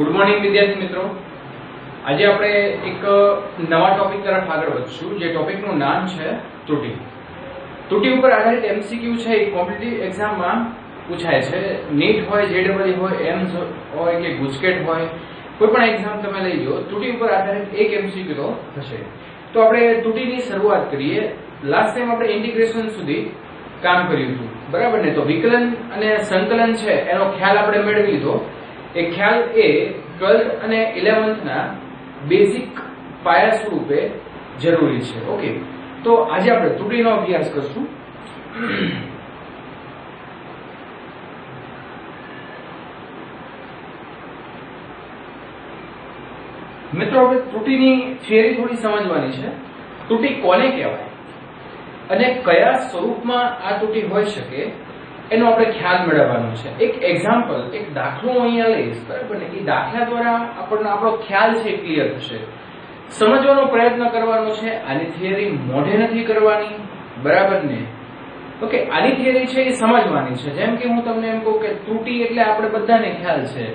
Good morning વિદ્યાર્થી મિત્રો, આજે આપણે એક નવા ટોપિક તરફ આગળ વધશું જે ટોપિકનું નામ છે ત્રુટિ. ત્રુટિ ઉપર આધારિત એમસીક્યુ છે એ કોમ્પિટિટિવ એક્ઝામમાં પૂછાય છે. નીટ હોય, જેડબલઈ હોય, એમ્સ હોય કે ગુજકેટ હોય, કોઈ પણ એક્ઝામ તમે લઈ લો, ત્રુટિ ઉપર આધારિત એક એમસીક્યુ તો થશે. તો આપણે ત્રુટિની શરૂઆત કરીએ. લાસ્ટ ટાઈમ આપણે ઇન્ટિગ્રેશન સુધી કામ કર્યું હતું, બરાબર ને? તો વિકલન અને સંકલન છે એનો ખ્યાલ આપણે મેળવી લીધો. એ ખ્યાલ એ 12th અને 11th ના બેઝિક પાયા સ્વરૂપે જરૂરી છે. ઓકે, તો આજે આપણે ત્રુટિનો અભ્યાસ કરશું. મિત્રો, આપણે ત્રુટિની થિયરી થોડી સમજવાની છે. ત્રુટિ કોને કહેવાય અને કયા સ્વરૂપમાં આ ત્રુટિ હોઈ શકે એનો આપણે ખ્યાલ મેળવવાનો છે. એક એક્ઝામ્પલ, એક દાખલો અહીંયા લઈશ, બરાબર ને? એ દાખલા દ્વારા આપણને આપણો ખ્યાલ છે ક્લિયર થશે. સમજવાનો પ્રયત્ન કરવાનો છે. આની થિયરી મોઢે નથી કરવાની, બરાબર ને? ઓકે, આની થિયરી છે એ સમજવાની છે. જેમ કે હું તમને એમ કહું કે ત્રુટિ એટલે આપણે બધાને ખ્યાલ છે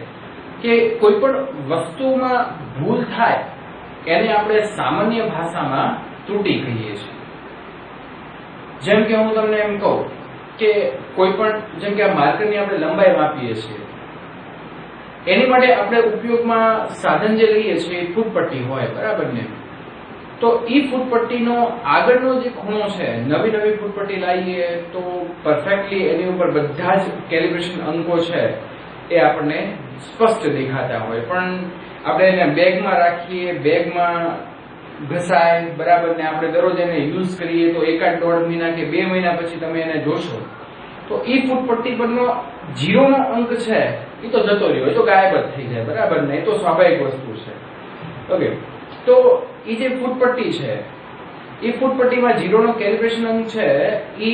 કે કોઈ પણ વસ્તુમાં ભૂલ થાય એને આપણે સામાન્ય ભાષામાં ત્રુટિ કહીએ છીએ. જેમ કે હું તમને એમ કહું કે કોઈ પણ, જેમ કે આ માર્કરની આપણે લંબાઈ માપીએ છીએ, એની માટે આપણે ઉપયોગમાં સાધન જે લઈએ છીએ એ ફૂટપટ્ટી હોય, બરાબર ને? તો ઈ ફૂટપટ્ટીનો આગળનો જે ખૂણો છે, નવી ફૂટપટ્ટી લાવીએ તો પરફેક્ટલી એની ઉપર બધા જ કેલિબ્રેશન અંકો છે એ આપણને સ્પષ્ટ દેખાતા હોય. પણ આપણે એને બેગમાં રાખીએ, બેગમાં ઘસાય, બરાબર ને? આપણે દરરોજ એને યુઝ કરીએ તો એકાદ દોઢ મહિના કે 2 મહિના પછી તમે એને જોશો તો ઈ ફૂટપટ્ટી પરનો 0 નો અંક છે એ તો જતો રહ્યો, એ તો ગાયબ જ થઈ જાય, બરાબર ને? એ તો સ્વાભાવિક વસ્તુ છે. ઓકે, તો ઈ જે ફૂટપટ્ટી છે એ ફૂટપટ્ટીમાં 0 નો કેલિબ્રેશન અંક છે એ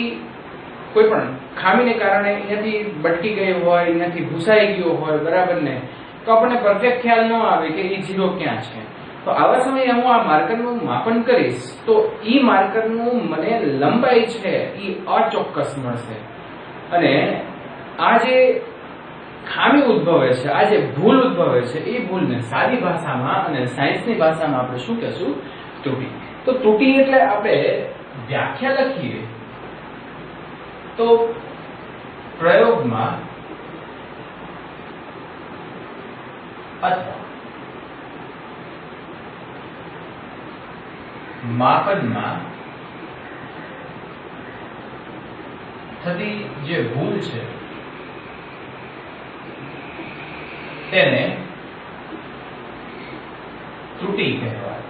કોઈ પણ ખામીને કારણે અહીંયાથી બટકી ગઈ હોય, અહીંયાથી ભૂસાઈ ગયો હોય, બરાબર ને? તો આપણને પરફેક્ટ ખ્યાલ ન આવે કે એ 0 ક્યાં છે. તો આવા સમયે હું આ માર્કરનું માપન કરીશ તો ઈ માર્કરનું મને લંબાઈ છે એ અચોક્કસ મળશે. અને આ જે ખામી ઉદ્ભવે છે, આ જે ભૂલ ઉદ્ભવે છે, એ ભૂલને સાદી ભાષામાં અને સાયન્સની ભાષામાં આપણે શું કહેશું? ત્રુટિ. તો ત્રુટિ એટલે આપણે વ્યાખ્યા લખીએ તો પ્રયોગમાં અથવા માપનમાં થતી જે ભૂલ છે તેને ત્રુટિ કહેવાય.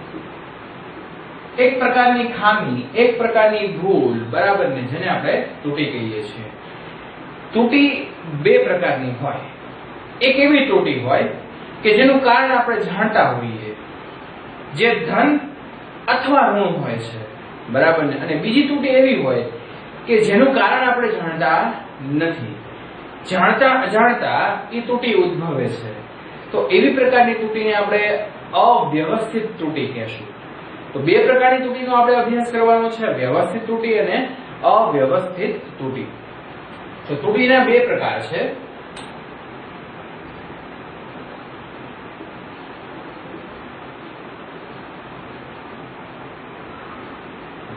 એક પ્રકારની ખામી, એક પ્રકારની ભૂલ, બરાબર ને? જેને આપણે ત્રુટિ કહીએ છીએ. ત્રુટિ 2 પ્રકારની હોય. એક એવી ત્રુટિ હોય કે જેનું કારણ આપણે જાણતા હોઈએ, જે ધન અથવા ઋણ હોય છે, બરાબર ને? અને બીજી ત્રુટિ એવી હોય કે જેનું કારણ આપણે જાણતા નથી, જાણતા અજાણતા એ ત્રુટિ ઉદ્ભવે છે. તો એવી પ્રકારની ત્રુટિને આપણે અવ્યવસ્થિત ત્રુટિ કહેશું. તો 2 પ્રકારની ત્રુટિનો આપણે અભ્યાસ કરવાનો છે, વ્યવસ્થિત ત્રુટિ અને અવ્યવસ્થિત ત્રુટિ. તો ત્રુટિના 2 પ્રકાર છે.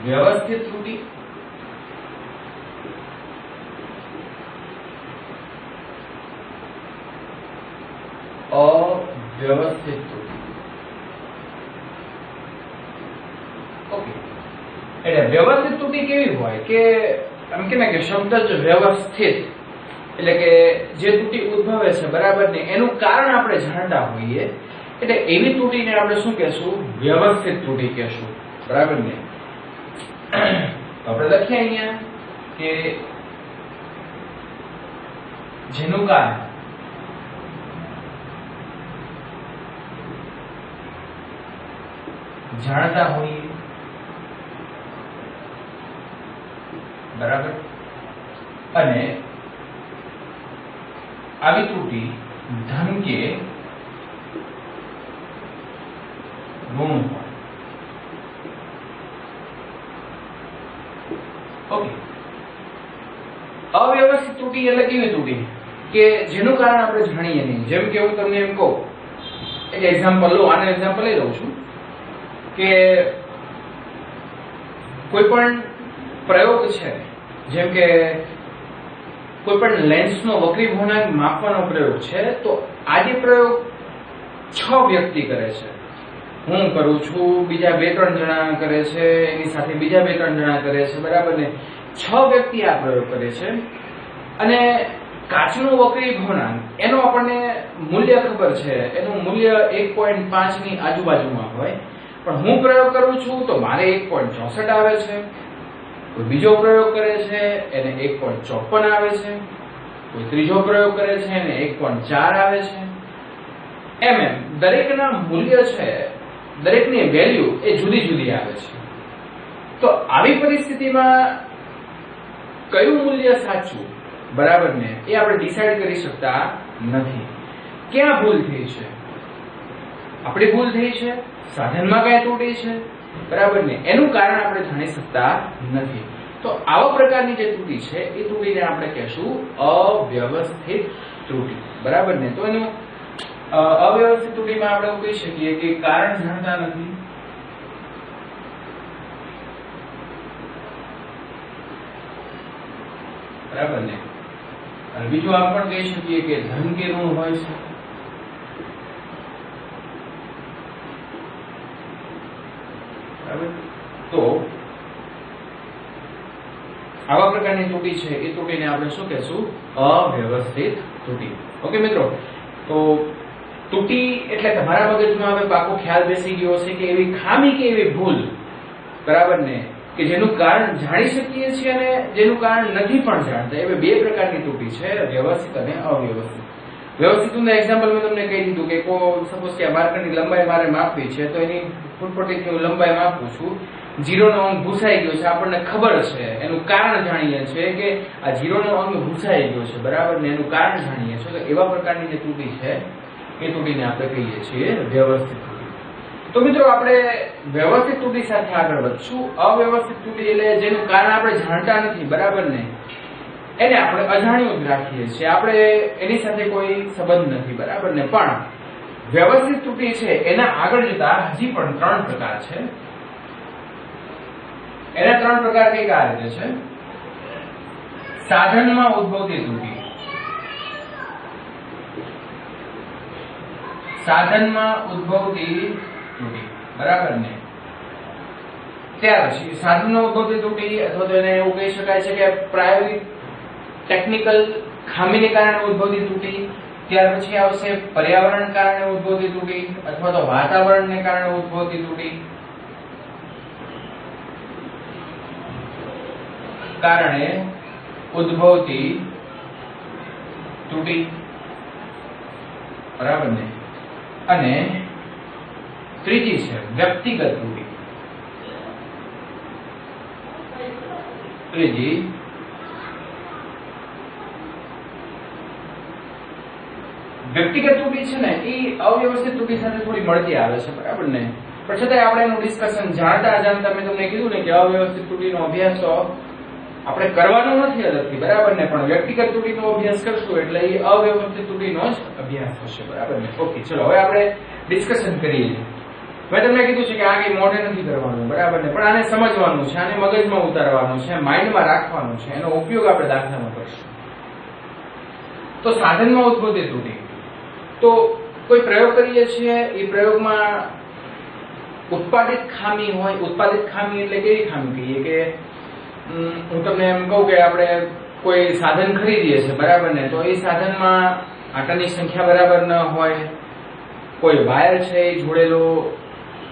વ્યવસ્થિત ત્રુટિ અવ્યવસ્થિત ત્રુટિ. ઓકે, એટલે વ્યવસ્થિત ત્રુટિ કેવી હોય કે એમ કે ને કે શબ્દ જ વ્યવસ્થિત એટલે કે જે ત્રુટિ ઉદ્ભવે છે, બરાબર ને? એનું કારણ આપણે જાણતા હોઈએ, એટલે એવી ત્રુટિને આપણે શું કહેશું? વ્યવસ્થિત ત્રુટિ કહેશું, બરાબર ને? આપણે લખીએ અહીંયા કે જેનું કારણ જાણતા હોઈએ, બરાબર? અને આવી ત્રુટિ ધન કે ઋણ હોય. ઓકે, અવ્યવસ્થિત ત્રુટિ એટલે કેવી ત્રુટિ કે જેનું કારણ આપણે જાણીએ નહીં. જેમ કે હું તમને એમ કહું એક એક્ઝામ્પલ લો, આને એક્ઝામ્પલ લઈ લઉં છું કે કોઈ પણ પ્રયોગ છે, જેમ કે કોઈ પણ લેન્સનો વક્રી ગુણાંક માપવાનો પ્રયોગ છે, તો આ જે પ્રયોગ 6 વ્યક્તિ કરે છે, હું કરું છું, બીજા 2-3 જણા કરે છે, એની સાથે બીજા 2-3 જણા કરે છે, બરાબર ને? 6 વ્યક્તિ આ પ્રયોગ કરે છે અને કાચનો વક્રી ગુણાંક એનો આપણને મૂલ્ય ખબર છે, એનું મૂલ્ય 1.5 ની આજુબાજુમાં હોય, પણ હું પ્રયોગ કરું છું તો મારે 1.64 આવે છે, કોઈ બીજો પ્રયોગ કરે છે એને 1.54 આવે છે, કોઈ ત્રીજો પ્રયોગ કરે છે એને 1.4 આવે છે, એમ દરેકના મૂલ્ય છે, દરેકની વેલ્યુ એ જુદી જુદી આવે છે. તો આવી પરિસ્થિતિમાં કયું મૂલ્ય સાચું, બરાબર ને, એ આપણે ડિસાઈડ કરી શકતા નથી. ક્યાં ભૂલ થઈ છે? આપણી ભૂલ થઈ છે, સાધનમાં કઈ ત્રુટી છે, બરાબર ને, એનું કારણ આપણે જાણી શકતા નથી. તો આવા પ્રકારની જે ત્રુટી છે એ ત્રુટીને આપણે કહેશું અવ્યવસ્થિત ત્રુટી, બરાબર ને? તો એનું અવ્યવસ્થિત ત્રુટીમાં આપણે એવું કહી શકીએ કે કારણ જાણતા નથી, બરાબર ને? અને બીજું આમ પણ કહી શકીએ કે ધન કે ઋણ હોય છે, બરાબર? તો આવા પ્રકારની ત્રુટી છે એ ત્રુટીને આપણે શું કહેશું? અવ્યવસ્થિત ત્રુટી. ઓકે મિત્રો, તો ત્રુટી એટલે તમારા મગજમાં હવે પાકો ખ્યાલ બેસી ગયો છે કે એવી ખામી કે એવી ભૂલ, બરાબર ને, કે જેનું કારણ જાણી શકીએ છીએ અને જેનું કારણ નથી પણ જાણતા. એવી 2 પ્રકારની ત્રુટી છે, વ્યવસ્થિત અને અવ્યવસ્થિત. વ્યવસ્થિતનું એક્ઝામ્પલ મેં તમને કહી દીધું કે સપોઝ કે આ માર્કરની લંબાઈ મારે માપવી છે, તો એની ફૂટપટ્ટીથી હું લંબાઈ માપું છું, 0 નો અંક ભૂસાઈ ગયો છે, આપણને ખબર છે, એનું કારણ જાણીએ છીએ કે આ 0 નો અંક ભૂસાઈ ગયો છે, બરાબર ને, એનું કારણ જાણીએ છીએ. તો એવા પ્રકારની જે ત્રુટી છે એ ત્રુટીને આપણે કહીએ છીએ વ્યવસ્થિત ત્રુટી. તો મિત્રો આપણે વ્યવસ્થિત ત્રુટી સાથે આગળ વધશું. અવ્યવસ્થિત ત્રુટી એટલે જેનું કારણ આપણે જાણતા નથી, બરાબર ને, એને આપણે અજાણ્યું જ રાખીએ છીએ, આપણે એની સાથે કોઈ સંબંધ નથી, બરાબર ને. પણ વ્યવસ્થિત ત્રુટી છે એના આગળ જતા હજી પણ 3 પ્રકાર છે. એના 3 પ્રકાર કઈક આ રીતે છે. સાધનમાં ઉદ્ભવતી ત્રુટી, સાધનમાં ઉદ્ભવતી ત્રુટી, બરાબર ને. ત્યાર પછી સાધનમાં ઉદ્ભવતી ત્રુટી, અથવા તો એને એવું કહી શકાય છે કે પ્રાયોગિક ટેકનિકલ ખામીને કારણે ઉદ્ભવતી ત્રુટી. ત્યાર પછી આવશે પર્યાવરણ કારણે ઉદ્ભવતી ત્રુટી, અથવા તો વાતાવરણને કારણે ઉદ્ભવતી ત્રુટી, કારણે ઉદ્ભવતી ત્રુટી, બરાબર ને. અને ત્રીજી છે વ્યક્તિગત ત્રુટી. ત્રીજી વ્યક્તિગત ત્રુટી છે ને એ અવ્યવસ્થિત ત્રુટી સાથે થોડી મળતી આવે છે, બરાબર ને. પણ છતાંય આપણે એનું ડિસ્કશન જાણતા અજાણતા મેં તમને કીધું ને કે અવ્યવસ્થિત ત્રુટીનો અભ્યાસ તો આપણે કરવાનો નથી અલગથી, બરાબર ને, પણ વ્યક્તિગત ત્રુટીનો અભ્યાસ કરશું એટલે એ અવ્યવસ્થિત ત્રુટીનો જ અભ્યાસ થશે, બરાબર ને. ઓકે, ચલો હવે આપણે ડિસ્કશન કરીએ. મેં તમને કીધું છે કે આ કઈ મોઢે નથી કરવાનું, બરાબર ને, પણ આને સમજવાનું છે, આને મગજમાં ઉતારવાનું છે, માઇન્ડમાં રાખવાનું છે, એનો ઉપયોગ આપણે દાખલામાં કરશું. તો સાધનમાં ઉદ્ભવતી ત્રુટી, તો કોઈ પ્રયોગ કરીએ છીએ, એ પ્રયોગમાં ઉત્પાદિત ખામી હોય. ઉત્પાદિત ખામી એટલે કેવી ખામી કહીએ કે હું તમને એમ કહું કે આપણે કોઈ સાધન ખરીદીએ છીએ, બરાબર ને, તો એ સાધનમાં આટાની સંખ્યા બરાબર ન હોય, કોઈ વાયર છે એ જોડેલો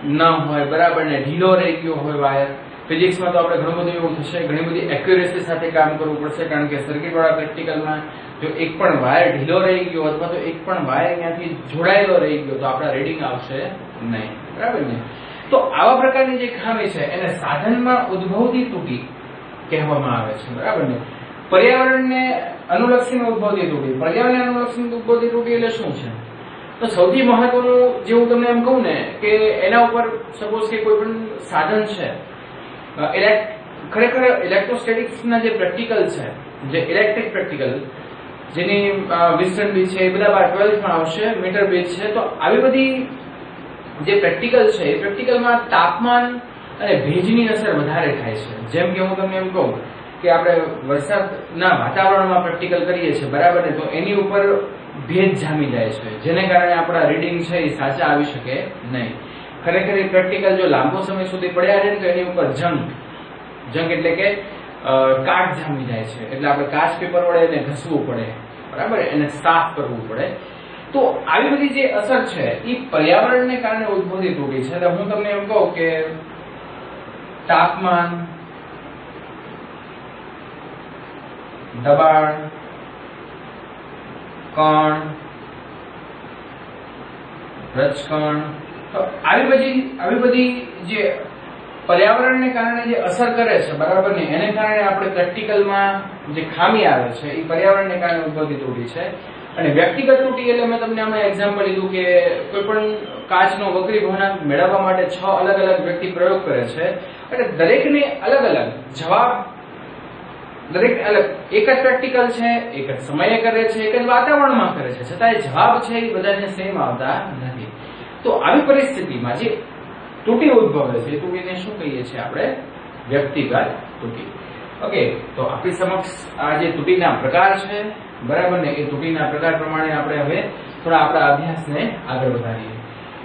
ન હોય, બરાબર ને, ઢીલો રહી ગયો હોય વાયર. ફિઝિક્સમાં તો આપણે ઘણું બધું એવું થશે, ઘણી બધી એક્યુરેસી સાથે કામ કરવું પડશે, કારણ કે સર્કિટ વાળા પ્રેક્ટિકલમાં જો એક પણ વાયર ઢીલો રહી ગયો અથવા તો એક પણ વાયર ત્યાંથી જોડાયેલો રહી ગયો તો આપણા રીડિંગ આવશે નહીં, બરાબર ને. તો આવા પ્રકારની જે ખામી છે એને સાધનમાં ઉદ્ભવતી ત્રુટી કહેવામાં આવે છે, બરાબર ને. પર્યાવરણને અનુલક્ષીને ઉદ્ભવતી ત્રુટી, પર્યાવરણને અનુલક્ષીને ઉદ્ભવતી ત્રુટી એટલે શું છે? તો સૌથી મહત્વનું જે હું તમને એમ કહું ને કે એના ઉપર સપોઝ કે કોઈ પણ સાધન છે, ખરેખર ઇલેક્ટ્રોસ્ટેટિક્સના જે પ્રેક્ટિકલ છે, જે ઇલેક્ટ્રિક પ્રેક્ટિકલ, જેની વિસ્ટન બીજ છે એ બધા બાર 12 માં આવશે, મીટર બીજ છે. તો આવી બધી જે પ્રેક્ટિકલ છે એ પ્રેક્ટિકલમાં તાપમાન અને ભેજની અસર વધારે થાય છે. જેમ કે હું તમને એમ કહું કે આપણે વરસાદના વાતાવરણમાં પ્રેક્ટિકલ કરીએ છીએ, બરાબર ને, તો એની ઉપર ભેજ જામી જાય છે, જેને કારણે આપણા રીડિંગ છે એ સાચા આવી શકે નહીં. ખરેખર એ પ્રેક્ટિકલ જો લાંબો સમય સુધી પડ્યા રહે તો એની ઉપર જંગ એટલે કે કાટ જામી જાય છે, એટલે આપણે કાચ પેપર વડે એને ઘસવું પડે, બરાબર, એને સાફ કરવું પડે. તો આવી બધી જે અસર છે એ પર્યાવરણને કારણે ઉદ્ભવતી તૂટી છે. એટલે હું તમને એમ કહું કે તાપમાન, દબાણ, કણ, રજકણ, આવી બધી જે પર્યાવરણને કારણે જે અસર કરે છે, બરાબર ને, એને કારણે આપણે પ્રેક્ટિકલમાં જે ખામી આવે છે એ પર્યાવરણને કારણે ઉદ્ભવતી તૂટી છે. અને વ્યક્તિગત તૂટી એટલે મેં તમને હમણાં એક્ઝામ્પલ લીધું કે કોઈ પણ કાચનો વક્રી ભવનાંક મેળવવા માટે 6 અલગ અલગ વ્યક્તિ પ્રયોગ કરે છે અને દરેકને અલગ અલગ જવાબ, દરેક અલગ, એક જ પ્રેક્ટિકલ છે, એક જ સમયે કરે છે, એક જ વાતાવરણમાં કરે છે, છતાં જવાબ છે એ બધાને સેમ આવતા નથી. તો આવી પરિસ્થિતિમાં જે તૂટી ઉદ્ભવે છે, તૂટીને શું કહીએ છીએ આપણે? વ્યક્તિગત તૂટી. ઓકે, તો આપણી સમક્ષ આ જે તૂટીના પ્રકાર છે, બરાબર ને, એ તૂટીના પ્રકાર પ્રમાણે આપણે હવે થોડા આપણા અભ્યાસને આગળ વધારીએ.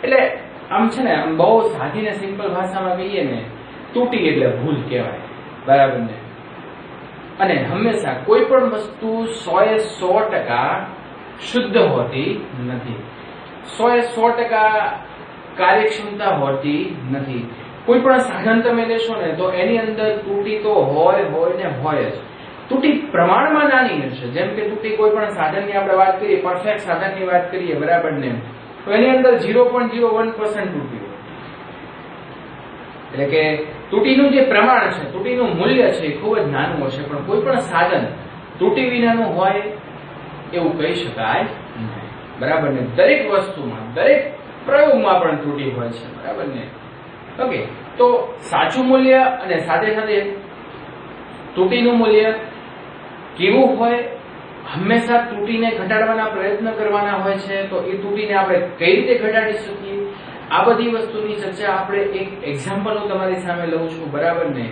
એટલે આમ છે ને, આમ બહુ સાદી ને સિમ્પલ ભાષામાં કહીએ ને, તૂટી એટલે ભૂલ કહેવાય, બરાબર ને. અને હંમેશા કોઈ પણ વસ્તુ 100% શુદ્ધ હોતી નથી, 100% કાર્યક્ષમતા હોતી નથી. કોઈ પણ સાધન તમે લેશો ને તો એની અંદર તૂટી તો હોય ને હોય જ. તૂટી પ્રમાણમાં નાની હશે. જેમ કે તૂટી કોઈ પણ સાધનની આપણે વાત કરીએ, પરફેક્ટ સાધનની વાત કરીએ, બરાબર ને, તો એની અંદર 0.01% તૂટી હોય. એટલે કે તૂટીનું જે પ્રમાણ છે, તૂટીનું મૂલ્ય છે એ ખૂબ જ નાનું હશે. પણ કોઈ પણ સાધન તૂટી વિનાનું હોય એવું કહી શકાય નહીં, બરાબર ને. દરેક વસ્તુમાં, દરેક પ્રયોગમાં પણ તૂટી હોય છે, બરાબર ને. ઓકે, તો સાચું મૂલ્ય અને સાથે સાથે તૂટીનું મૂલ્ય કેવું હોય? હંમેશા તૂટીને ઘટાડવાના પ્રયત્ન કરવાના હોય છે. તો એ તૂટીને આપણે કઈ રીતે ઘટાડી શકીએ, આ બધી વસ્તુની ચર્ચા આપણે એક એક્ઝામ્પલ હું તમારી સામે લઉં છું, બરાબર ને.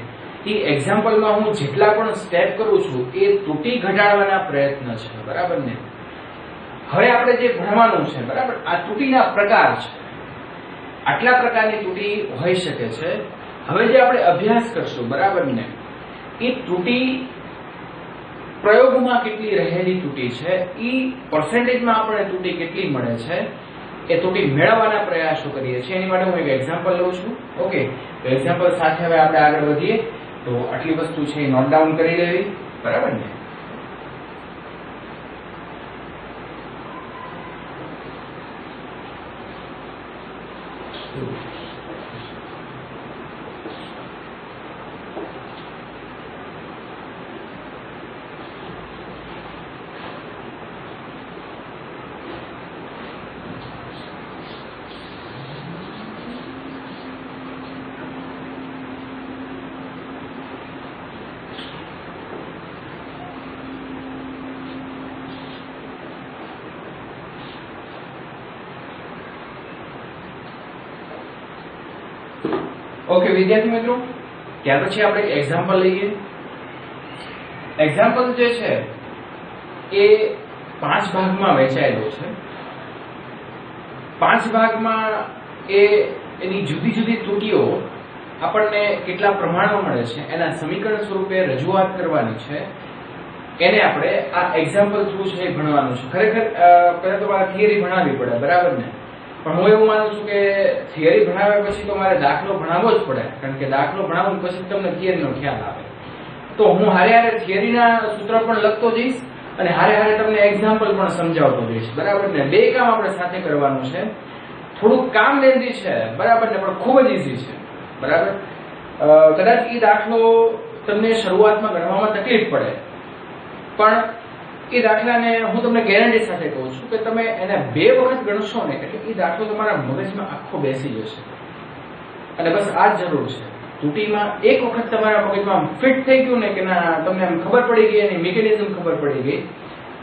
એ એક્ઝામ્પલમાં હું જેટલા પણ સ્ટેપ કરું છું એ તૂટી ઘટાડવાના પ્રયત્ન છે, બરાબર ને. હવે આપણે જે ભણવાનું છે, બરાબર, આ તૂટીના પ્રકાર છે. આટલા પ્રકારની તૂટી હોઈ શકે છે. હવે જે આપણે અભ્યાસ કરશું, બરાબર ને, એ તૂટી પ્રયોગમાં કેટલી રહેલી તૂટી છે, એ પર્સન્ટેજમાં આપણે તૂટી કેટલી મળે છે, એ તૂટી મેળવવાના પ્રયાસો કરીએ છીએ. એની માટે હું એક એક્ઝામ્પલ લઉં છું. ઓકે, તો એક્ઝામ્પલ સાથે હવે આપણે આગળ વધીએ. તો આટલી વસ્તુ છે એ નોટ ડાઉન કરી લેવી, બરાબર ને. ઓકે વિદ્યાર્થી મિત્રો, ત્યાર પછી આપણે એક એક્ઝામ્પલ લઈએ. એક્ઝામ્પલ જે છે એ 5 ભાગમાં વહેંચાયેલો છે. 5 ભાગમાં એની જુદી જુદી તૂટીઓ આપણને કેટલા પ્રમાણમાં મળે છે એના સમીકરણ સ્વરૂપે રજૂઆત કરવાની છે. એને આપણે આ એક્ઝામ્પલ થ્રુ છે એ ભણવાનું છે. ખરેખર પહેલા તો મારે થિયરી ભણાવવી પડે, બરાબર ને. પણ હું એવું માનું છું કે થિયરી ભણાવ્યા પછી તો મારે દાખલો ભણાવવો જ પડે, કારણ કે દાખલો ભણાવું પછી તમને થિયરીનો ખ્યાલ આવે. તો હું હારે હારે થિયરીના સૂત્ર પણ લખતો જઈશ અને હારે હારે તમને એક્ઝામ્પલ પણ સમજાવતો જઈશ, બરાબર ને. બે કામ આપણે સાથે કરવાનું છે. થોડુંક કામ લેન્ધી છે, બરાબર ને, પણ ખૂબ જ ઈઝી છે, બરાબર. કદાચ એ દાખલો તમને શરૂઆતમાં ગણવામાં તકલીફ પડે, પણ એ દાખલાને હું તમને ગેરંટી સાથે કહું છું કે તમે એને 2 વખત ગણશો ને એટલે એ દાખલો તમારા મગજમાં આખો બેસી જશે. અને બસ આ જ જરૂર છે. તૂટીમાં એક વખત તમારા મગજમાં ફિટ થઈ ગયું ને કે ના, તમને એમ ખબર પડી ગઈ, એની મિકેનિઝમ ખબર પડી ગઈ,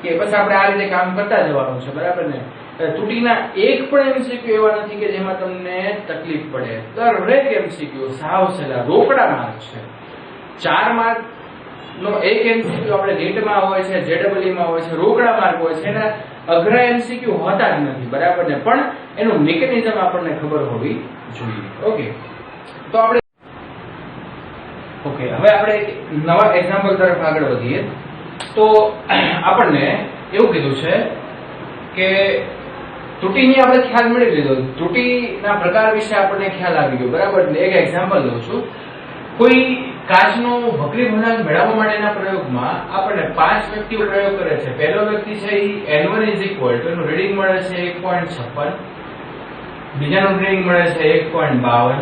કે બસ આપણે આ રીતે કામ કરતા જવાનું છે, બરાબર ને? ત્રુટિના એક પણ એમસીક્યુ એવા નથી કે જેમાં તમને તકલીફ પડે. દરેક એમસીક્યુ સાવ સહેલા રોકડા માર્ક છે. 4 માર્ક નો એક એમસીક્યુ આપણે નીટમાં હોય છે, જેડબલઈ માં હોય છે, રોકડા માર્ક હોય છે. એના અઘરા એમસીક્યુ હોતા જ નથી, બરાબર ને? પણ એનું મિકેનિઝમ આપણને ખબર હોવી જોઈએ. ઓકે, તો આપણે હવે આપણે નવા એક્ઝામ્પલ તરફ આગળ વધીએ. તો આપણને એવું કીધું છે કે ત્રુટિની આપણે ખ્યાલ મેળવી લીધો, ત્રુટિના પ્રકાર વિશે આપણને ખ્યાલ આવી ગયો, બરાબર? એક એક્ઝામ્પલ લઉં છું. કોઈ કાચનો વક્રી ભંગાંક મેળવવા માટેના પ્રયોગમાં આપણને 5 વ્યક્તિઓ પ્રયોગ કરે છે. પહેલો વ્યક્તિ છે એ n1 એનું રીડિંગ મળે છે 1.56, બીજાનું રીડિંગ મળે છે 1.52,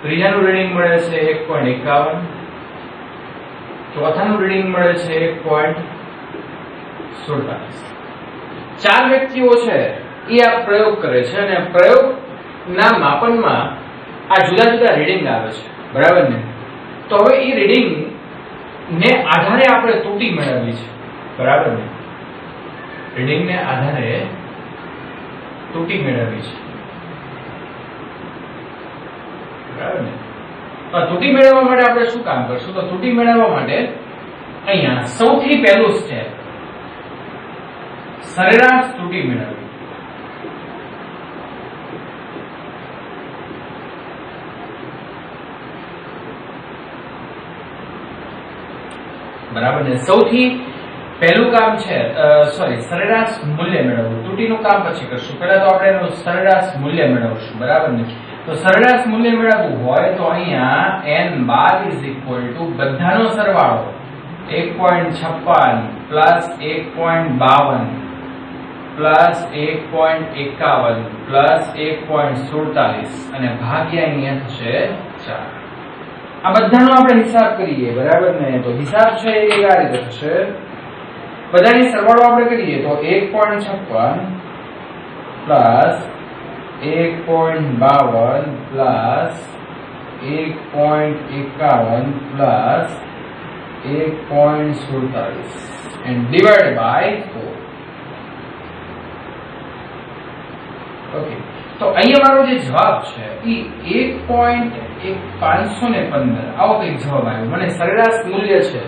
ત્રીજાનું રીડિંગ મળે છે 1.51, ચોથાનું રીડિંગ મળે છે 1.47. 4 વ્યક્તિઓ છે એ આ પ્રયોગ કરે છે અને પ્રયોગના માપનમાં આ જુદા જુદા રીડિંગ આવે છે, બરાબર ને? તો હવે એ રીડિંગ ને આધારે આપણે ત્રુટિ મેળવવી છે, બરાબર ને? રીડિંગ ને આધારે ત્રુટિ મેળવવી છે, બરાબર ને? તો ત્રુટિ મેળવવા માટે આપણે શું કામ કરશું? તો ત્રુટિ મેળવવા માટે અહીંયા સૌથી પહેલું સ્ટેપ સરેરાશ ત્રુટિ મેળવવી. બરાબર ને? સૌથી પહેલું કામ છે સરેરાશ મૂલ્ય મેળવવું. ત્રુટિનું કામ પછી કરશું, પહેલા તો આપણે એનું સરેરાશ મૂલ્ય મેળવશું, બરાબર ને? તો સરેરાશ મૂલ્ય મેળવવું હોય તો અહીંયા n12 બધાનો સરવાળો 1.56 પ્લસ 1.52 પ્લસ 1.51 પ્લસ 1.47 અને ભાગ્યા અહીંયા થશે 4. આ બધાનો આપણે હિસાબ કરીએ, બરાબર ને? તો હિસાબ છે એ આ રીતે થશે. બધાની સરવાળો આપણે કરીએ તો 1.56 plus 1.52 plus 1.51 plus 1.47 and divided by 4. Okay, તો અહીંયા મારો જે જવાબ છે એ 1.515 આવો કંઈક જવાબ આવ્યો. મને સરેરાશ મૂલ્ય છે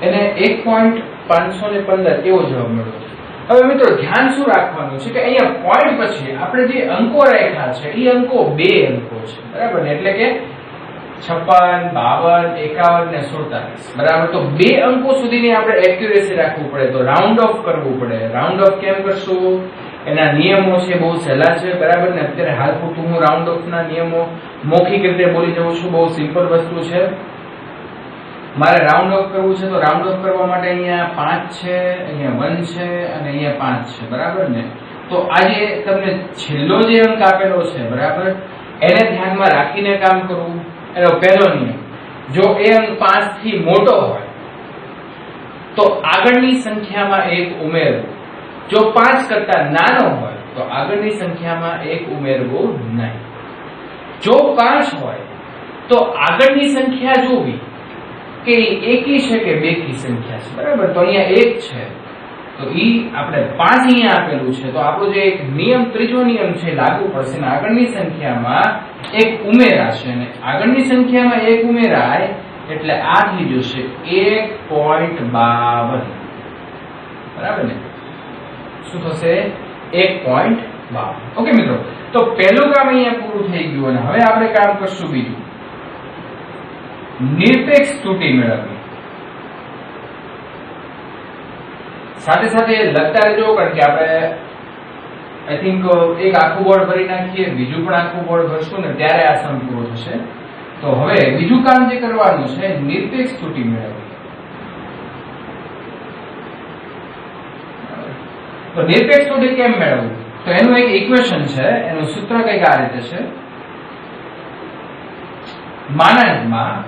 એને 1.515 એવો જવાબ મળ્યો. હવે મિત્રો ધ્યાન શું રાખવાનું છે કે અહીંયા પોઈન્ટ પછી આપણે જે અંકો રાખ્યા છે એ અંકો 2 અંકો છે, બરાબર ને? એટલે કે 56, 52, 51 ને 47, બરાબર? તો 2 અંકો સુધીની આપણે એક્યુરેસી રાખવું પડે, તો રાઉન્ડ ઓફ કરવું પડે. રાઉન્ડ ઓફ કેમ કરશું? એના નિયમો છે બહુ સહેલા છે, બરાબર ને? અત્યારે હાલ પૂરતું હું રાઉન્ડ ઓફ ના નિયમો મૌખિક રીતે બોલી જઉં છું. બહુ સિમ્પલ વસ્તુ છે. મારે રાઉન્ડ ઓફ કરવું છે તો રાઉન્ડ ઓફ કરવા માટે અહીંયા 5 છે, અહીંયા 1 છે અને અહીંયા 5 છે, બરાબર ને? તો આજે તમને છેલ્લો જે અંક આપેલો છે, બરાબર, એને ધ્યાનમાં રાખીને કામ કરવું. એનો પહેલો નિયમ, જો એ અંક 5 થી મોટો હોય તો આગળની સંખ્યામાં 1 ઉમેરવું. જો 5 કરતા નાનો હોય તો આગળની સંખ્યામાં 1 ઉમેરવું નહીં. જો 5 હોય તો આગળની સંખ્યા જોવી કે એકી છે કે બેકી સંખ્યા છે, બરાબર? તો અહીંયા 1 છે તો ઈ આપણે 5 અહીંયા આપેલું છે તો આપણો જે એક નિયમ, ત્રીજો નિયમ છે લાગુ પડશે ને આગળની સંખ્યામાં 1 ઉમેરાશે અને આગળની સંખ્યામાં 1 ઉમેરાય એટલે આ થઈ જશે 1.52, બરાબર ને? શું થશે? 1.52. ઓકે મિત્રો, તો પહેલું કામ અહીંયા પૂરું થઈ ગયું અને હવે આપણે કામ કરશું બીજું, નિરપેક્ષ ત્રુટિ મેળવવી. સાથે સાથે લખતા રહેજો કારણ કે આપણે આઈ થિંક એક આખું બોર્ડ ભરી નાખીએ, બીજું પણ આખું બોર્ડ ભરશું ને ત્યારે આ સમ પૂરો થશે. તો હવે બીજું કામ જે કરવાનું છે નિરપેક્ષ ત્રુટિ મેળવવી. તો નિરપેક્ષ ત્રુટિ કેમ મેળવવું? તો એનું એક ઇક્વેશન છે, એનું સૂત્ર કંઈક આ રીતે છે. માનાંકમાં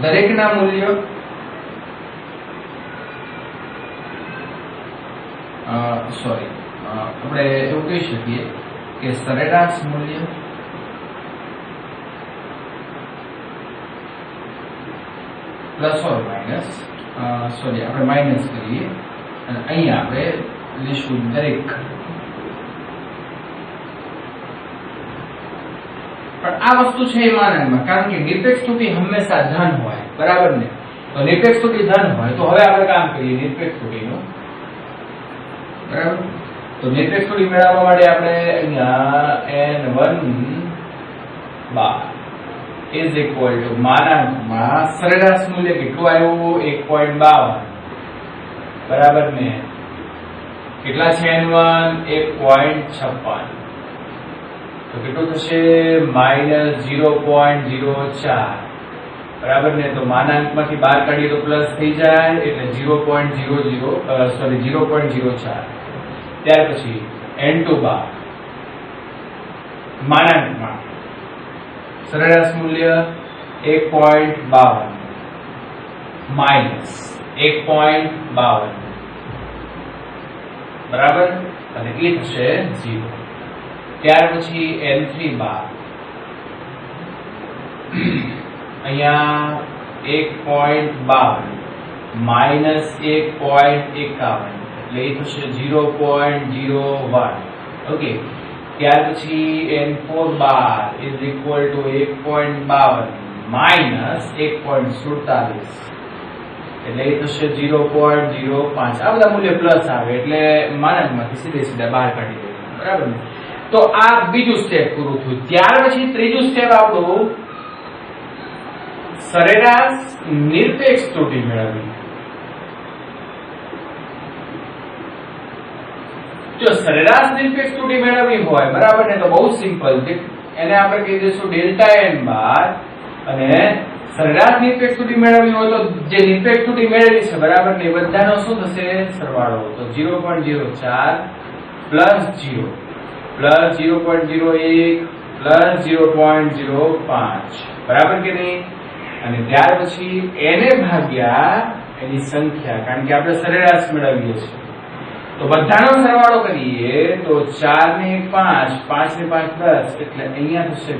દરેકના મૂલ્ય આપણે એવું કહી શકીએ કે સરેરાશ મૂલ્ય પ્લસ ઓર માઇનસ સોરી આપણે માઇનસ કરીએ અને અહીંયા આપણે લઈશું દરેક. પણ આ વસ્તુ છે એ માનકમાં, કારણ કે નિરપેક્ષ ત્રુટી હંમેશા ધન હોય, બરાબર ને? તો નિરપેક્ષ ત્રુટી ધન હોય તો હવે આપણે કામ કરીએ નિરપેક્ષ ત્રુટીનું, બરાબર? તો નિરપેક્ષ ત્રુટી મેળવવા માટે આપણે અહીંયા n1 bar is equal to માનાંકમાં સરેરાશ મૂલ્ય કેટલું આવ્યું? 1.52, બરાબર ને? કેટલા છે n1? 1.56. તો કેટલું થશે? -0.04, બરાબર ને? તો માનાંકમાંથી બહાર કાઢીએ તો પ્લસ થઈ જાય એટલે 0.04. ત્યાર પછી n2 બાર માનાંકમાં સરેરાશ મૂલ્ય 1.52 માઇનસ 1.52, બરાબર? અને એ થશે 0. ત્યાર પછી n3 બાર અહીંયા 1.52 માઇનસ 1.51 એટલે એ થશે 0.01. ઓકે. ત્યાર પછી n4 bar is equal two 1.52 minus 1.47 એટલે એ થશે 0.05. આ બધા મૂલ્ય પ્લસ આવે એટલે માનાંકમાંથી સીધે સીધા બહાર કાઢી દેવાના, બરાબર ને? તો આ બીજું સ્ટેપ પૂરું થયું. ત્યાર પછી ત્રીજું સ્ટેપ આપણું સરેરાશ નિરપેક્ષ ત્રુટી મેળવવી. જો સરેરાશ નિરપેક્ષ ત્રુટી મેળવવી હોય, બરાબર ને? તો બહુ સિમ્પલ, એને આપણે કહી દઈશું ડેલ્ટા n બાર. અને સરેરાશ નિરપેક્ષ ત્રુટી મેળવવી હોય તો જે નિરપેક્ષ ત્રુટી મેળવી છે, બરાબર ને, બધાનો શું થશે? સરવાળો. તો 0.04 પ્લસ 0 પ્લસ 0.01 પ્લસ 0.05, બરાબર કે નહીં? અને ત્યાર પછી એને ભાગ્યા એની સંખ્યા, કારણ કે આપણે સરેરાશ મેળવીએ છીએ. તો બધાનો સરવાળો કરીએ તો 4 ને 1 5, 5 ને 5 10 એટલે અહીંયા થશે 0.10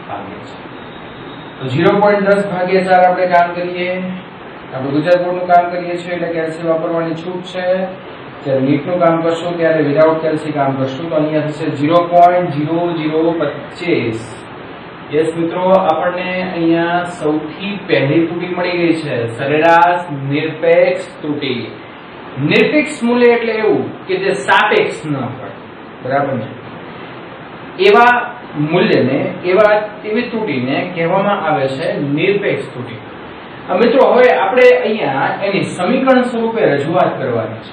ભાગ્યા. તો 0.10 ભાગ્યા 4 આપણે કામ કરીએ, આપણે ગુજરાત બોર્ડનું કામ કરીએ છીએ એટલે કેલ્સી વાપરવાની છૂટ છે. જ્યારે નીટનું કામ કરશું ત્યારે વિધાઉટ કેલ્સી કામ કરશું તો અહીંયા થશે 0.0025. યસ મિત્રો, આપણને અહીંયા સૌથી પહેલી ત્રુટી મળી ગઈ છે, સરેરાશ નિરપેક્ષ ત્રુટી. નિરપેક્ષ મૂલ્ય એટલે એવું કે જે સાપેક્ષ ન હોય, બરાબર ને? એવા મૂલ્યને એવી ત્રુટીને કહેવામાં આવે છે નિરપેક્ષ ત્રુટી. મિત્રો હવે આપણે અહીંયા એની સમીકરણ સ્વરૂપે રજૂઆત કરવાની છે.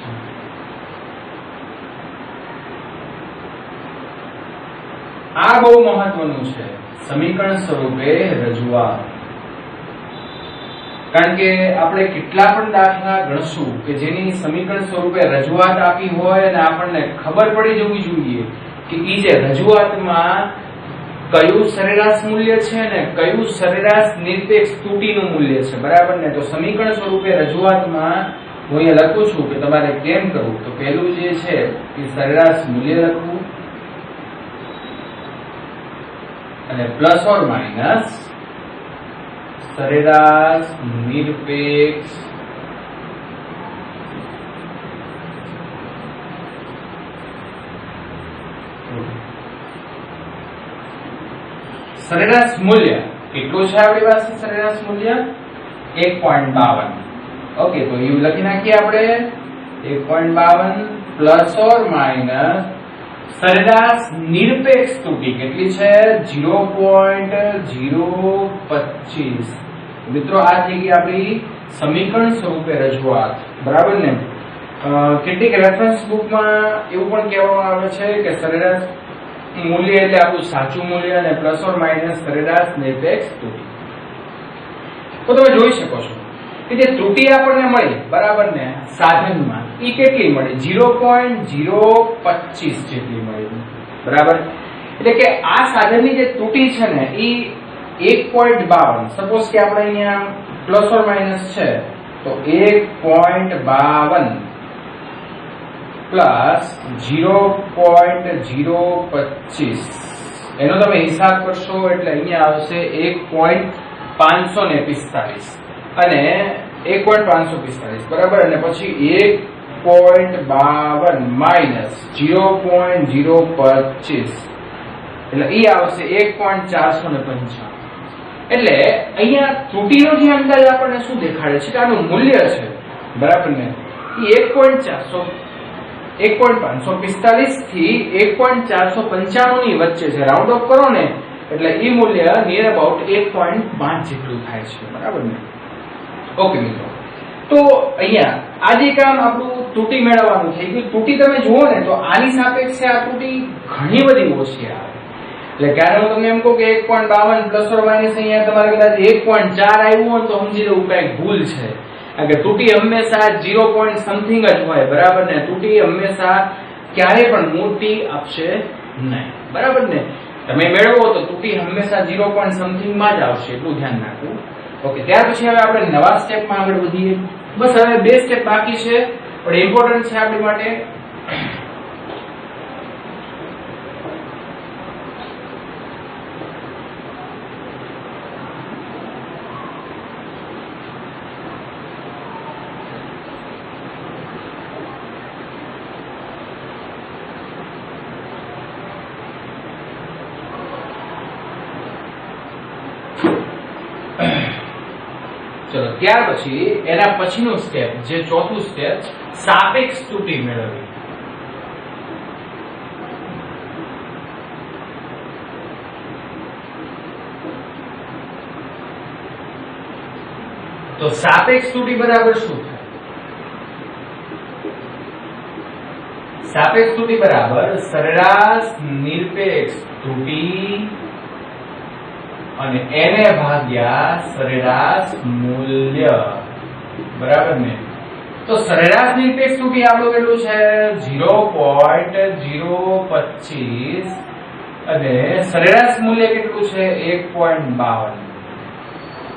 આ બહુ મહત્વનું છે, સમીકરણ સ્વરૂપે રજૂઆત. કારણ કે આપણે કેટલા પણ દાખલા ગણશું કે જેની સમીકરણ સ્વરૂપે રજૂઆત આપી હોય અને આપણને ખબર પડી જવી જોઈએ કે ઈ જે રજૂઆતમાં કયું સરેરાશ મૂલ્ય છે ને કયું સરેરાશ નિરપેક્ષ ત્રુટીનું મૂલ્ય છે, બરાબર ને? તો સમીકરણ સ્વરૂપે રજૂઆતમાં હું અહીંયા લખું છું કે તમારે કેમ કરવું. તો પહેલું જે છે એ સરેરાશ મૂલ્ય લખવું અને પ્લસ ઓર માઇનસ સરેરાશ નિરપેક્ષ સરેરાશ મૂલ્ય કેટલું છે આપણી પાસે? સરેરાશ મૂલ્ય 1.52. ઓકે, તો એવું લખી નાખીએ આપણે 1.52 પ્લસ ઓર માઇનસ સરેરાશ નિરપેક્ષ ત્રુટી કેટલી છે? 0.025. મિત્રો આ થઈ ગઈ આપણી સમીકરણ સ્વરૂપે રજૂઆત, બરાબર ને? કેટલીક રેફરન્સ બુકમાં એવું પણ કહેવામાં આવે છે કે સરેરાશ મૂલ્ય એટલે આપણું સાચું મૂલ્ય અને પ્લસ ઓર માઇનસ સરેરાશ નિરપેક્ષ ત્રુટી. તો તમે જોઈ શકો છો કે જે ત્રુટી આપણને મળી, બરાબર ને, સાધનમાં એ કેટલી મળી? 0.025 જેટલી મળી, બરાબર? એટલે કે આ સાધનની જે ત્રુટી છે ને એ 1.52. સપોઝ કે આપણે અહીંયા પ્લસ ઓર માઇનસ છે તો 1.52 પ્લસ 0.025 એનો તમે હિસાબ કરશો એટલે અહીંયા આવશે 1.025. 545 અને 1.545 બરાબર, અને પછી 1.52 માઇનસ 0.025 એટલે એ આવશે 1.495. એટલે અહીંયા ત્રુટીનો જે અંદાજ આપણને શું દેખાડે છે કે આનું મૂલ્ય છે બરાબર ને એ 1.545 થી 1.495 ની વચ્ચે છે. રાઉન્ડ ઓફ કરો ને એટલે એ મૂલ્ય નિયર અબાઉટ 1.5 જેટલું થાય છે બરાબર ને. ઓકે મિત્રો, તો અહીંયા આ જે કામ આપણું ત્રુટી મેળવવાનું થઈ ગયું. ત્રુટી તમે જુઓ ને તો આની સાપેક્ષે આ ત્રુટી ઘણી બધી ઓછી આવે. એટલે ક્યારે હું તમને એમ કહું કે 1.52 પ્લસ ઓર માઇનસ અહીંયા તમારે કદાચ 1.4 આવ્યું હોય તો સમજી લેવું કઈક ભૂલ છે. કારણ કે ત્રુટી હંમેશા 0 પોઈન્ટ સમથિંગ જ હોય બરાબર ને. ત્રુટી હંમેશા ક્યારે પણ મોટી આપશે નહીં બરાબર ને. તમે મેળવો તો ત્રુટી હંમેશા 0 પોઈન્ટ સમથિંગ માં જ આવશે, એટલું ધ્યાન રાખવું. ઓકે, ત્યાર પછી હવે આપણે નવા સ્ટેપમાં આગળ વધીએ. બસ હવે 2 સ્ટેપ બાકી છે પણ ઇમ્પોર્ટન્ટ છે આપણી માટે. ચલો, ત્યાર પછી એના પછીનું સ્ટેપ જે ચોથું સ્ટેપ સાપેક્ષ ત્રુટી મેળવવી. તો સાપેક્ષ ત્રુટી બરાબર શું થાય? સાપેક્ષ ત્રુટી બરાબર સરેરાશ નિરપેક્ષ ત્રુટી અને એને ભાગ્યા સરેરાશ મૂલ્ય બરાબર ને. તો સરેરાશ નિરપેક્ષ ત્રુટી આપણું કેટલું છે 0.025 અને સરેરાશ મૂલ્ય કેટલું છે 1.52.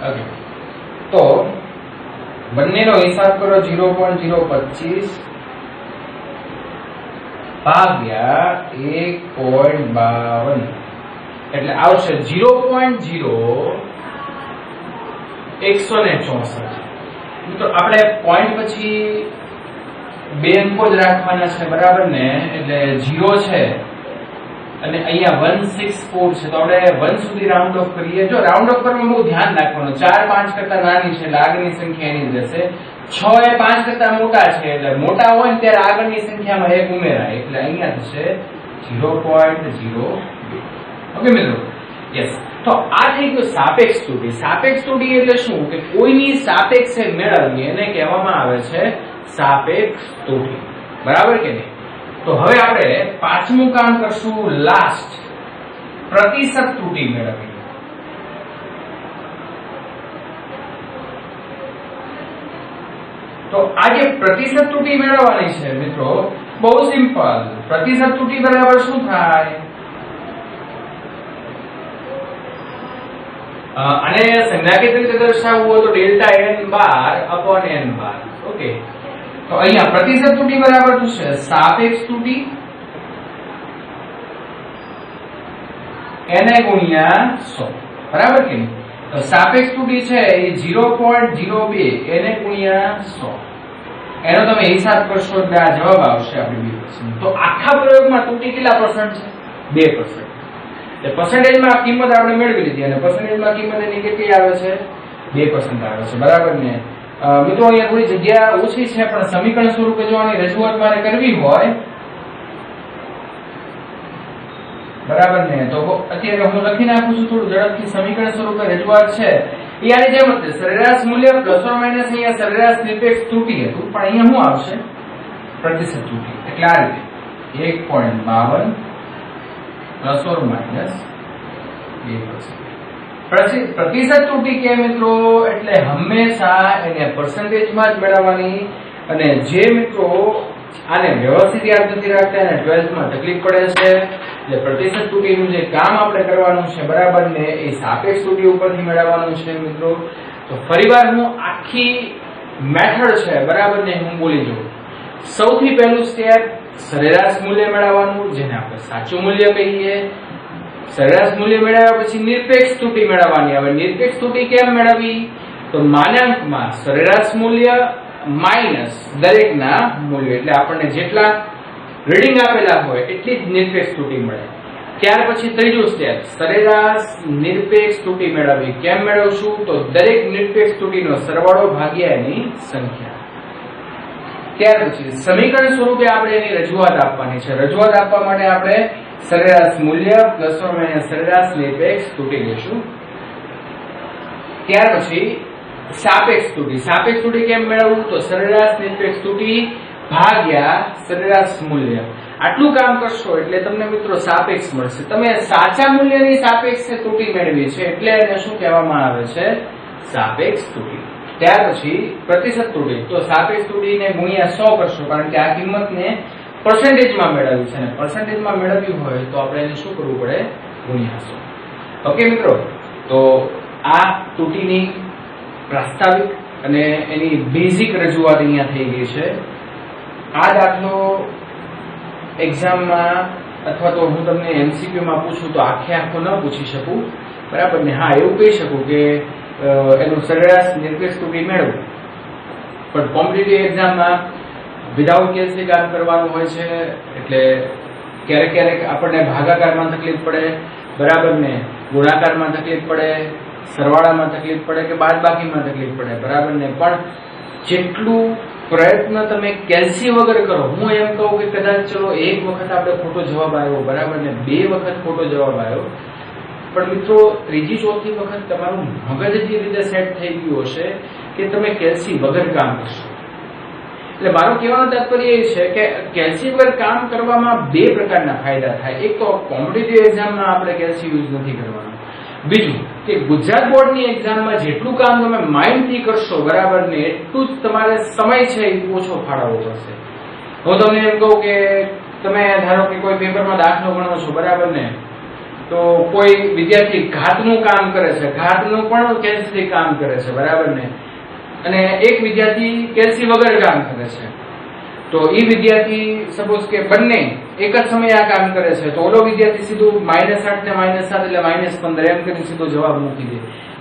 ઓકે, તો બંનેનો હિસાબ કરો 0.025 ભાગ્યા 1.52 એટલે આવશે 0.0164. મિત્રો આપણે પોઈન્ટ પછી 2 અંકો જ રાખવાના છે બરાબર ને. એટલે 0 છે અને અહીંયા 164 છે તો આપણે 1 સુધી રાઉન્ડ ઓફ કરીએ. જો રાઉન્ડ ઓફ કરવામાં બહુ ધ્યાન રાખવાનું. 4 5 કરતા નાની છે એટલે આગળની સંખ્યા એની જ રહેશે. 6 એ 5 કરતા મોટા છે એટલે મોટા હોય ને ત્યારે આગળની સંખ્યામાં 1 ઉમેરાય એટલે અહીંયા થશે 0.02. ઓકે મિત્રો, યસ. તો આ થઈ ગયું સાપેક્ષ ત્રુટી. સાપેક્ષ ત્રુટી એટલે શું કે કોઈની સાપેક્ષે મેળવવી એને કહેવામાં આવે છે સાપેક્ષ ત્રુટી બરાબર કે નહીં. તો હવે આપણે પાંચમું કામ કરશું, લાસ્ટ પ્રતિશત ત્રુટી મેળવવી. તો આ જે પ્રતિશત ત્રુટી મેળવવાની છે મિત્રો બહુ સિમ્પલ. પ્રતિશત ત્રુટી બરાબર શું થાય? અને સંખ્યાકીય રીતે દર્શાવવું હોય તો ડેલ્ટા n બાર અપોન n બાર. ઓકે, તો અહીંયા પ્રતિશત ત્રુટી બરાબર થશે સાપેક્ષ ત્રુટી n ગુણ્યા 100 બરાબર કે નહીં. તો સાપેક્ષ ત્રુટી છે એ 0.02 n ગુણ્યા 100 એનો તમે હિસાબ કરશો એટલે આ જવાબ આવશે આપણી 2%. તો આખા પ્રયોગમાં ત્રુટી કેટલા % છે? 2%. પર્સન્ટેજમાં કિંમત આપણે મેળવી લીધી અને પર્સન્ટેજમાં કિંમત એની કેટલી આવે છે 2% આવે છે બરાબર ને. મિત્રો અહીંયા થોડી જગ્યા ઓછી છે પણ સમીકરણ સ્વરૂપે જો આની રજૂઆત મારે કરવી હોય બરાબર ને તો અત્યારે હું લખી નાખું છું થોડું ઝડપથી. સમીકરણ સ્વરૂપે રજૂઆત છે એ આની જેમ જ સરેરાશ મૂલ્ય પ્લસ ઓર માઇનસ અહીંયા સરેરાશ નિરપેક્ષ ત્રુટી હતું પણ અહીંયા શું આવશે પ્રતિશત ત્રુટી. એટલે આ રીતે 1.52 પ્લસ ઓર માઇનસ 2%. પ્રતિશત ત્રુટી કે મિત્રો એટલે હંમેશા એને પર્સન્ટેજમાં જ મેળવવાની. અને જે મિત્રો આને વ્યવસ્થિત યાદ નથી રાખતા અને 12th માં તકલીફ પડે છે એટલે પ્રતિશત ત્રુટીનું જે કામ આપણે કરવાનું છે બરાબર ને એ સાપેક્ષ ત્રુટી ઉપરથી મેળવવાનું છે મિત્રો. તો ફરીવાર હું આખી મેથડ છે બરાબર ને હું બોલી દઉં. સૌથી પહેલું સ્ટેપ સરેરાશ મૂલ્ય મેળવવાનું જેને આપણે સાચું મૂલ્ય કહીએ. સરેરાશ મૂલ્ય મેળવ્યા પછી નિરપેક્ષ ત્રુટી મેળવવાની. હવે નિરપેક્ષ ત્રુટી કેમ મેળવવી? તો માનાંકમાં સરેરાશ મૂલ્ય માઇનસ દરેકના મૂલ્ય, એટલે આપણને જેટલા રીડિંગ આપેલા હોય એટલી જ નિરપેક્ષ ત્રુટી મળે. ત્યાર પછી ત્રીજું સ્ટેપ, સરેરાશ નિરપેક્ષ ત્રુટી મેળવવી. કેમ મેળવશું? તો દરેક નિરપેક્ષ ત્રુટીનો સરવાળો ભાગ્યા એની સંખ્યા. ત્યાર પછી સમીકરણ સ્વરૂપે આપણે એની રજૂઆત આપવાની છે. રજૂઆત આપવા માટે આપણે સરેરાશ મૂલ્ય પ્લસ ઓર માઇનસ સરેરાશ નિરપેક્ષ ત્રુટી લેશું. ત્યાર પછી સાપેક્ષ ત્રુટી. સાપેક્ષ ત્રુટી કેમ મેળવવું? તો સરેરાશ નિરપેક્ષ ત્રુટી ભાગ્યા સરેરાશ મૂલ્ય. આટલું કામ કરશો એટલે તમને મિત્રો સાપેક્ષ મળશે. તમે સાચા મૂલ્યની સાપેક્ષે ત્રુટી મેળવી છે એટલે એને શું કહેવામાં આવે છે? સાપેક્ષ ત્રુટી. ત્યાર પછી પ્રતિશત ત્રુટી. તો સાપેક્ષ ત્રુટીને ગુણ્યા 100 કરશો, કારણ કે આ કિંમતને પર્સન્ટેજમાં મેળવી છે, અને પર્સન્ટેજમાં મેળવ્યું હોય તો આપણે એને શું કરવું પડે? ગુણ્યા 100. ઓકે મિત્રો, તો આ ત્રુટીની પ્રાસ્તાવિક અને એની બેઝિક રજૂઆત અહીંયા થઈ ગઈ છે. આ દાખલો એક્ઝામમાં અથવા તો હું તમને એમસીક્યુમાં પૂછું તો આખો ન પૂછી શકું, બરાબર ને? હા, એવું કહી શકું કે એનું સરેરાશ નિરપેક્ષ ત્રુટી મેળવું, પણ કોમ્પિટિટિવ એક્ઝામમાં વિધાઉટ કેસથી કામ કરવાનું હોય છે, એટલે ક્યારેક ક્યારેક આપણને ભાગાકારમાં તકલીફ પડે, બરાબર ને? ગુણાકારમાં તકલીફ પડે, સરવાળામાં તકલીફ પડે કે બાદબાકીમાં તકલીફ પડે, બરાબર ને? પણ જેટલું પ્રયત્ન તમે કેલ્સી વગર કરો, હું એમ કહું કે કદાચ ચલો એક વખત આપણે ખોટો જવાબ આવ્યો, બરાબર ને? 2 વખત ખોટો જવાબ આવ્યો, પણ મિત્રો ત્રીજી ચોથી વખત તમારું મગજ જે રીતે સેટ થઈ ગયું હશે કે તમે કેલ્સી વગર કામ કરશો. એટલે મારું કહેવાનું તાત્પર્ય એ છે કે કેલ્સી વગર કામ કરવામાં 2 પ્રકારના ફાયદા થાય. એક તો કોમ્પિટિટિવ એક્ઝામમાં આપણે કેલ્સી યુઝ નથી કરવાનું. બીજું કે ગુજરાત બોર્ડની એક્ઝામમાં જેટલું કામ તમે માઇન્ડથી કરશો, બરાબર ને, એટલું જ તમારે સમય છે એ ઓછો ફાળવવો પડશે. હું તમને એમ કહું કે તમે ધારો કે કોઈ પેપરમાં દાખલો ગણો છો, બરાબર ને? તો કોઈ વિદ્યાર્થી ઘાતનું કામ કરે છે, ઘાતનું પણ કેલ્સીથી કામ કરે છે, બરાબર ને? અને એક વિદ્યાર્થી કેલ્સી વગર કામ કરે છે, તો એ વિદ્યાર્થી સપોઝ કે બંને એક જ સમયે આ કામ કરે છે, તો ઓલો વિદ્યાર્થી સીધું -8 ને -7 એટલે -15 એમ કરીને સીધો જવાબ મૂકી દે.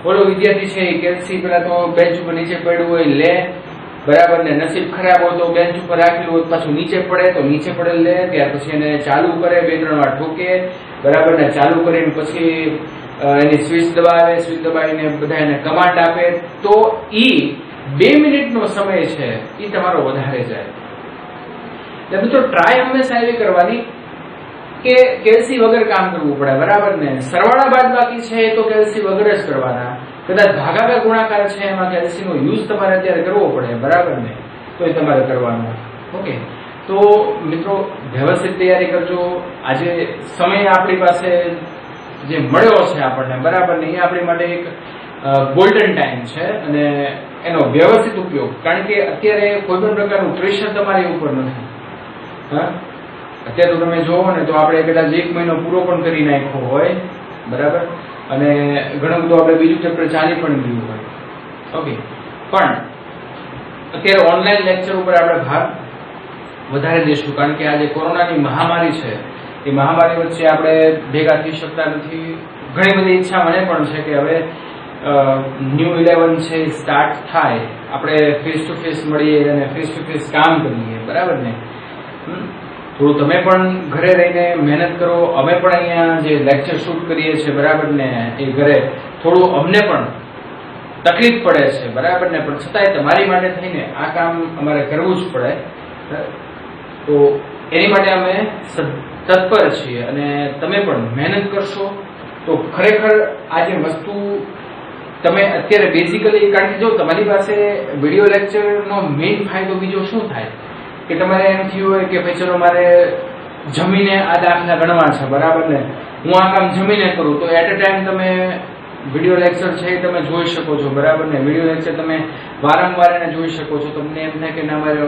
ઓલો વિદ્યાર્થી છે એ કેલ્સી પેલા તો બેન્ચ ઉપર નીચે પડ્યું હોય લે, બરાબર ને? નસીબ ખરાબ હોય તો બેન્ચ ઉપર રાખેલું હોય પાછું નીચે પડે તો નીચે પડે લે, ત્યાર પછી એને ચાલુ કરે, 2-3 વાર ઠોકે, બરાબર ને? ચાલુ કરીને પછી એની સ્વિચ દબાવે, સ્વિચ દબાવીને બધા એને કમાન્ડ આપે, તો ઈ 2 મિનિટનો સમય છે એ તમારો વધારે જાય. એટલે મિત્રો ટ્રાય હંમેશા એવી કરવાની કે કેલ્સી વગર કામ કરવું પડે, બરાબર ને? સરવાળા બાદબાકી છે તો કેલ્સી વગર જ કરવાના. કદાચ ભાગાકાર ગુણાકાર છે એમાં કેલ્સીનો યુઝ તમારે અત્યારે કરવો પડે, બરાબર ને? તો એ તમારે કરવાનો. ઓકે, તો મિત્રો વ્યવસ્થિત તૈયારી કરજો. આજે સમય આપણી પાસે જે મળ્યો છે આપણને, બરાબર ને, એ આપણી માટે એક ગોલ્ડન ટાઈમ છે, અને એનો વ્યવસ્થિત ઉપયોગ, કારણ કે અત્યારે કોઈ પણ પ્રકારનું પ્રેશર તમારી ઉપર નથી. હા, અત્યારે તો તમે જોવો ને તો આપણે કદાચ 1 મહિનો પૂરો પણ કરી નાખ્યો હોય, બરાબર, અને ઘણું બધું આપણે બીજું ચેપ્ટર ચાલી પણ ગયું હોય. ઓકે, પણ અત્યારે ઓનલાઈન લેક્ચર ઉપર આપણે ભાગ વધારે દેશું, કારણ કે આ જે કોરોનાની મહામારી છે એ મહામારી વચ્ચે આપણે ભેગા થઈ શકતા નથી. ઘણી બધી ઈચ્છા મને પણ છે કે હવે ન્યૂ 11 છે સ્ટાર્ટ થાય, આપણે ફેસ ટુ ફેસ મળીએ અને ફેસ ટુ ફેસ કામ કરીએ, બરાબર ને? થોડું તમે પણ ઘરે રહીને મહેનત કરો, અમે પણ અહીંયા જે લેક્ચર શૂટ કરીએ છીએ, બરાબર ને, એ ઘરે થોડું અમને પણ તકલીફ પડે છે, બરાબર ને? પણ છતાંય તમારી માટે થઈને આ કામ અમારે કરવું જ પડે, તો એની માટે અમે તત્પર છીએ, અને તમે પણ મહેનત કરશો તો ખરેખર આ જે વસ્તુ તમે અત્યારે બેઝિકલી, કારણ કે જો તમારી પાસે વિડીયો લેક્ચરનો મેઇન ફાયદો બીજો શું થાય કે તમારે એમ થયું હોય કે ભાઈ ચલો મારે જમીને આ દાખલા ગણવા છે, બરાબર ને? હું આ કામ જમીને કરું, તો એટ અ ટાઈમ તમે વિડીયો લેક્ચર છે એ તમે જોઈ શકો છો, બરાબર ને? વિડીયો લેક્ચર તમે વારંવાર એને જોઈ શકો છો. તમને એમ થાય કે ના, મારે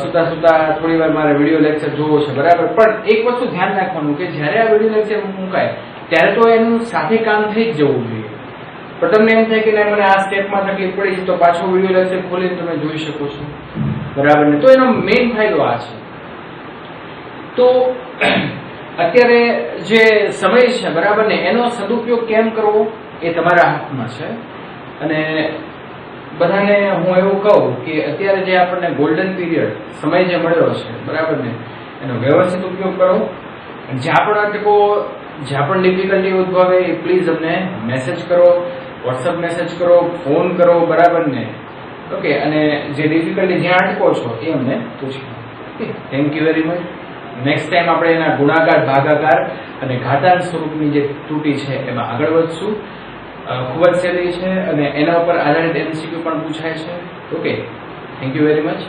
સુતા સુતા થોડી વાર મારે વિડીયો લેક્ચર જોવો છે, બરાબર? પણ એક વસ્તુ ધ્યાન રાખવાનું કે જ્યારે આ વિડીયો લેક્ચર મુકાય ત્યારે તો એનું સાથે કામ થઈ જ જવું જોઈએ. પણ તમને એમ થાય કે ના, મને આ સ્ટેપમાં તકલીફ પડી છે, તો પાછો વિડીયો લેક્ચર ખોલીને તમે જોઈ શકો છો, બરાબર ને? તો એનો મેઇન ફાયદો આ છે. તો અત્યારે જે સમય છે બરાબર ને, એનો સદુપયોગ કેમ કરવો એ તમારા હાથમાં છે. અને બધાને હું એવું કહું કે અત્યારે જે આપણને ગોલ્ડન પીરિયડ સમય જે મળ્યો છે બરાબર ને, એનો વ્યવસ્થિત ઉપયોગ કરો. જ્યાં પણ અટકો, જ્યાં પણ ડિફિકલ્ટી ઉદ્ભવે એ પ્લીઝ અમને મેસેજ કરો, વોટ્સઅપ મેસેજ કરો, ફોન કરો બરાબર ને. ઓકે, અને જે ડિફિકલ્ટી જ્યાં અટકો છો એ અમને પૂછો. Okay, thank you very much. Next time આપણે એના ગુણાકાર, ભાગાકાર અને ઘાતાંક સ્વરૂપની જે ત્રુટી છે એમાં આગળ વધશું. ખૂબ જ સહેલી છે અને એના ઉપર આધારિત MCQ પણ પૂછાય છે. Okay, thank you very much.